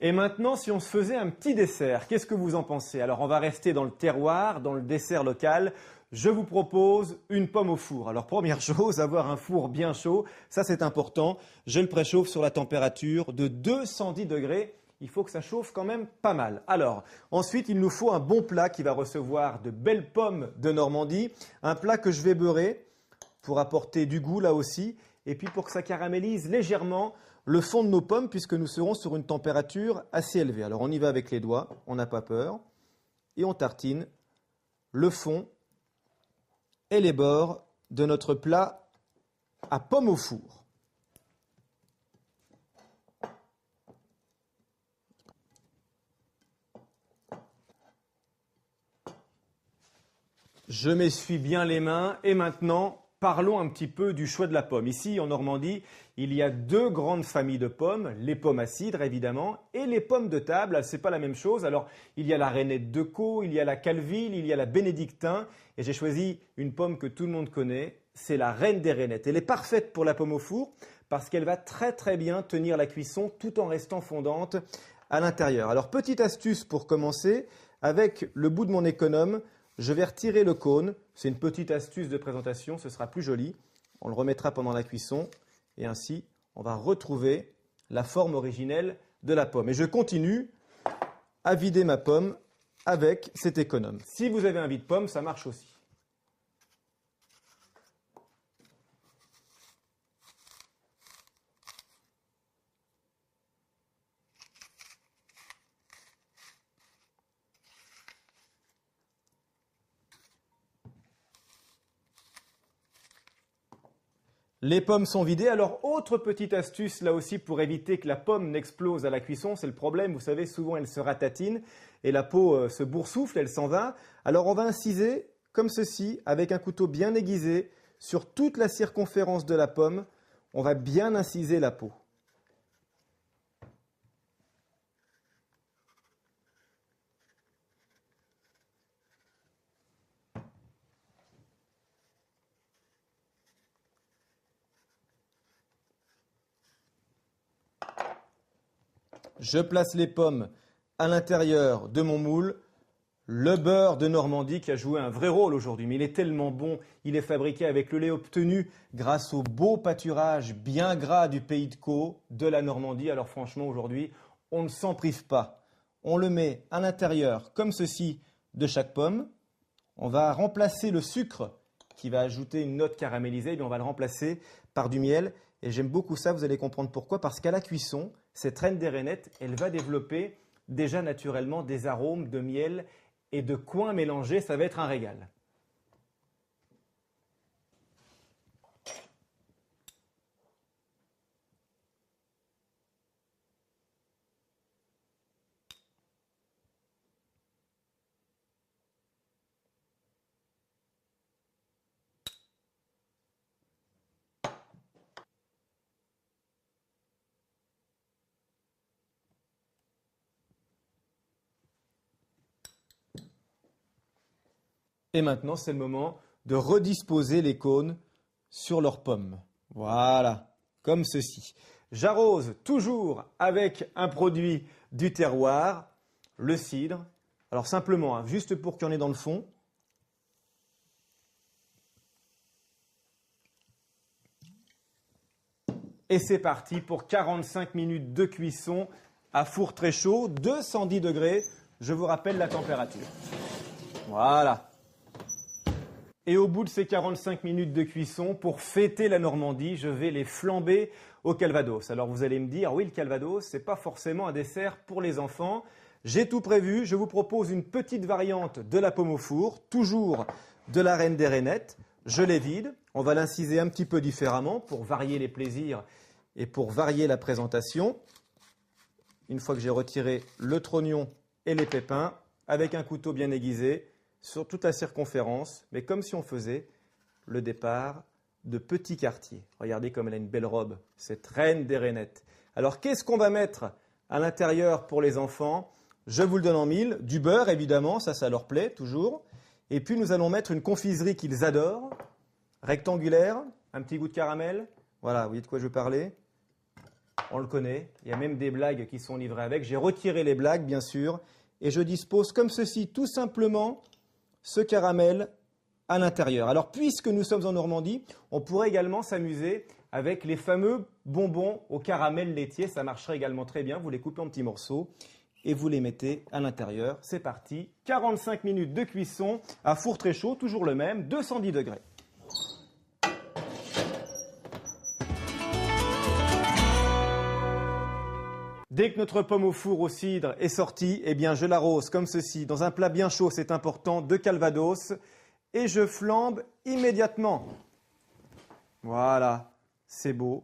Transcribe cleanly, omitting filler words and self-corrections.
Et maintenant, si on se faisait un petit dessert, qu'est-ce que vous en pensez? Alors, on va rester dans le terroir, dans le dessert local. Je vous propose une pomme au four. Alors, première chose, avoir un four bien chaud, ça c'est important. Je le préchauffe sur la température de 210 degrés. Il faut que ça chauffe quand même pas mal. Alors, ensuite, il nous faut un bon plat qui va recevoir de belles pommes de Normandie. Un plat que je vais beurrer pour apporter du goût là aussi. Et puis pour que ça caramélise légèrement le fond de nos pommes, puisque nous serons sur une température assez élevée. Alors on y va avec les doigts, on n'a pas peur, et on tartine le fond et les bords de notre plat à pommes au four. Je m'essuie bien les mains et maintenant, parlons un petit peu du choix de la pomme. Ici, en Normandie, il y a deux grandes familles de pommes, les pommes à cidre évidemment, et les pommes de table, c'est pas la même chose. Alors, il y a la Rainette de Caux, il y a la Calville, il y a la Bénédictin, et j'ai choisi une pomme que tout le monde connaît, c'est la Reine des Rainettes. Elle est parfaite pour la pomme au four parce qu'elle va très très bien tenir la cuisson tout en restant fondante à l'intérieur. Alors, petite astuce pour commencer, avec le bout de mon économe, je vais retirer le cône. C'est une petite astuce de présentation, ce sera plus joli. On le remettra pendant la cuisson et ainsi, on va retrouver la forme originelle de la pomme. Et je continue à vider ma pomme avec cet économe. Si vous avez un vide-pomme, ça marche aussi. Les pommes sont vidées. Alors, autre petite astuce là aussi pour éviter que la pomme n'explose à la cuisson, c'est le problème, vous savez, souvent elle se ratatine et la peau se boursoufle, elle s'en va. Alors, on va inciser comme ceci, avec un couteau bien aiguisé, sur toute la circonférence de la pomme. On va bien inciser la peau. Je place les pommes à l'intérieur de mon moule. Le beurre de Normandie qui a joué un vrai rôle aujourd'hui, mais il est tellement bon. Il est fabriqué avec le lait obtenu grâce au beau pâturage bien gras du pays de Caux, de la Normandie. Alors franchement, aujourd'hui, on ne s'en prive pas. On le met à l'intérieur, comme ceci, de chaque pomme. On va remplacer le sucre qui va ajouter une note caramélisée, et on va le remplacer par du miel. Et j'aime beaucoup ça, vous allez comprendre pourquoi. Parce qu'à la cuisson, cette reine des rainettes, elle va développer déjà naturellement des arômes de miel et de coin mélangés, ça va être un régal. Et maintenant, c'est le moment de redisposer les cônes sur leurs pommes. Voilà, comme ceci. J'arrose toujours avec un produit du terroir, le cidre. Alors simplement, hein, juste pour qu'il y en ait dans le fond. Et c'est parti pour 45 minutes de cuisson à four très chaud, 210 degrés. Je vous rappelle la température. Voilà. Et au bout de ces 45 minutes de cuisson, pour fêter la Normandie, je vais les flamber au calvados. Alors vous allez me dire, oui, le calvados, c'est pas forcément un dessert pour les enfants. J'ai tout prévu, je vous propose une petite variante de la pomme au four, toujours de la reine des rainettes. Je les vide, on va l'inciser un petit peu différemment pour varier les plaisirs et pour varier la présentation. Une fois que j'ai retiré le trognon et les pépins, avec un couteau bien aiguisé, sur toute la circonférence, mais comme si on faisait le départ de petits quartiers. Regardez comme elle a une belle robe, cette reine des rainettes. Alors qu'est-ce qu'on va mettre à l'intérieur pour les enfants? Je vous le donne en mille. Du beurre évidemment, ça leur plaît toujours. Et puis nous allons mettre une confiserie qu'ils adorent, rectangulaire, un petit goût de caramel. Voilà, vous voyez de quoi je veux parler? On le connaît, il y a même des blagues qui sont livrées avec. J'ai retiré les blagues, bien sûr, et je dispose comme ceci, tout simplement, ce caramel à l'intérieur. Alors, puisque nous sommes en Normandie, on pourrait également s'amuser avec les fameux bonbons au caramel laitier. Ça marcherait également très bien. Vous les coupez en petits morceaux et vous les mettez à l'intérieur. C'est parti. 45 minutes de cuisson à four très chaud, toujours le même, 210 degrés. Dès que notre pomme au four au cidre est sortie, eh bien je l'arrose comme ceci, dans un plat bien chaud, c'est important, de calvados, et je flambe immédiatement. Voilà, c'est beau.